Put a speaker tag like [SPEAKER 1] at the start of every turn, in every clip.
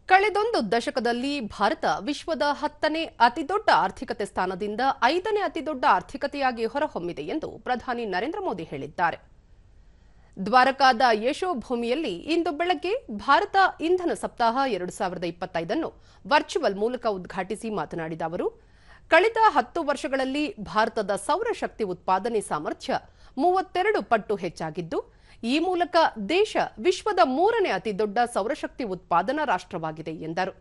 [SPEAKER 1] ಕಳೆದೊಂದು ದಶಕದಲ್ಲಿ ಭಾರತ ವಿಶ್ವದ 10ನೇ ಅತಿದೊಡ್ಡ ಆರ್ಥಿಕತೆ ಸ್ಥಾನದಿಂದ 5ನೇ ಅತಿದೊಡ್ಡ ಆರ್ಥಿಕತೆಯಾಗಿ ಹೊರಹೊಮ್ಮಿದೆ ಎಂದು ಪ್ರಧಾನಿ ನರೇಂದ್ರ ಮೋದಿ ಹೇಳಿದ್ದಾರೆ. ದ್ವಾರಕಾದ ಯಶೋಭೂಮಿಯಲ್ಲಿ ಇಂದು ಬೆಳಗ್ಗೆ ಭಾರತ ಇಂಧನ ಸಪ್ತಾಹ 2025 ಅನ್ನು ವರ್ಚುವಲ್ ಮೂಲಕ ಉದ್ಘಾಟಿಸಿ ಮಾತನಾಡಿದ ಅವರು, ಕಳೆದ 10 ವರ್ಷಗಳಲ್ಲಿ ಭಾರತದ ಸೌರಶಕ್ತಿ ಉತ್ಪಾದನೆ ಸಾಮರ್ಥ್ಯ 32 ಪಟ್ಟು ಹೆಚ್ಚಾಗಿದ್ದು, ಈ ಮೂಲಕ ದೇಶ ವಿಶ್ವದ 3ನೇ ಅತಿದೊಡ್ಡ ಸೌರಶಕ್ತಿ ಉತ್ಪಾದನಾ ರಾಷ್ಟ್ರವಾಗಿದೆ ಎಂದರು.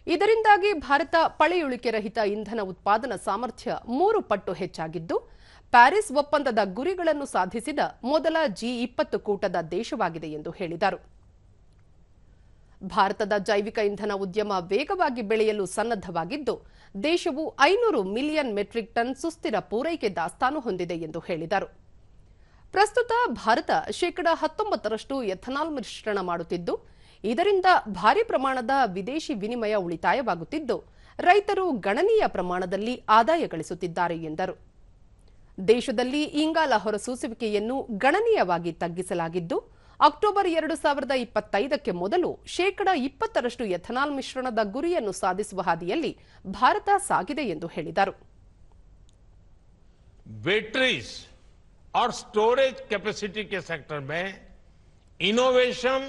[SPEAKER 1] ಇದರಿಂದಾಗಿ ಭಾರತ ಪಳೆಯುಳಿಕೆ ರಹಿತ ಇಂಧನ ಉತ್ಪಾದನಾ ಸಾಮರ್ಥ್ಯ 3 ಪಟ್ಟು ಹೆಚ್ಚಾಗಿದ್ದು, ಪ್ಯಾರಿಸ್ ಒಪ್ಪಂದದ ಗುರಿಗಳನ್ನು ಸಾಧಿಸಿದ ಮೊದಲ G20 ಕೂಟದ ದೇಶವಾಗಿದೆ ಎಂದು ಹೇಳಿದರು. ಭಾರತದ ಜೈವಿಕ ಇಂಧನ ಉದ್ಯಮ ವೇಗವಾಗಿ ಬೆಳೆಯಲು ಸನ್ನದ್ಧವಾಗಿದ್ದು, ದೇಶವು 500 ಮಿಲಿಯನ್ ಮೆಟ್ರಿಕ್ ಟನ್ ಸುಸ್ಥಿರ ಪೂರೈಕೆ ದಾಸ್ತಾನು ಹೊಂದಿದೆ ಎಂದು ಹೇಳಿದರು. ಪ್ರಸ್ತುತ ಭಾರತ 19% ಎಥನಾಲ್ ಮಿಶ್ರಣ ಮಾಡುತ್ತಿದ್ದು, ಇದರಿಂದ ಭಾರಿ ಪ್ರಮಾಣದ ವಿದೇಶಿ ವಿನಿಮಯ ಉಳಿತಾಯವಾಗುತ್ತಿದ್ದು, ರೈತರು ಗಣನೀಯ ಪ್ರಮಾಣದಲ್ಲಿ ಆದಾಯ ಗಳಿಸುತ್ತಿದ್ದಾರೆ ಎಂದರು. ದೇಶದಲ್ಲಿ ಇಂಗಾಲ ಹೊರಸೂಸುವಿಕೆಯನ್ನು ಗಣನೀಯವಾಗಿ ತಗ್ಗಿಸಲಾಗಿದ್ದು, ಅಕ್ಟೋಬರ್ 2025ಕ್ಕೆ ಮೊದಲು 20% ಎಥನಾಲ್ ಮಿಶ್ರಣದ ಗುರಿಯನ್ನು ಸಾಧಿಸುವ ಹಾದಿಯಲ್ಲಿ ಭಾರತ ಸಾಗಿದೆ ಎಂದು ಹೇಳಿದರು.
[SPEAKER 2] बैटरीज और स्टोरेज कैपेसिटी के सेक्टर में इनोवेशन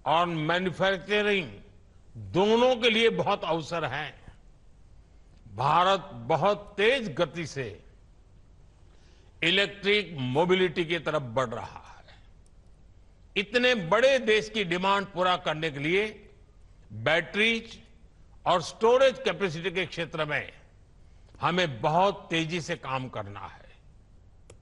[SPEAKER 2] और मैन्युफैक्चरिंग दोनों के लिए बहुत अवसर हैं. भारत बहुत तेज गति से इलेक्ट्रिक मोबिलिटी की तरफ बढ़ रहा है. इतने बड़े देश की डिमांड पूरा करने के लिए बैटरीज और स्टोरेज कैपेसिटी के क्षेत्र में हमें बहुत तेजी से काम करना है.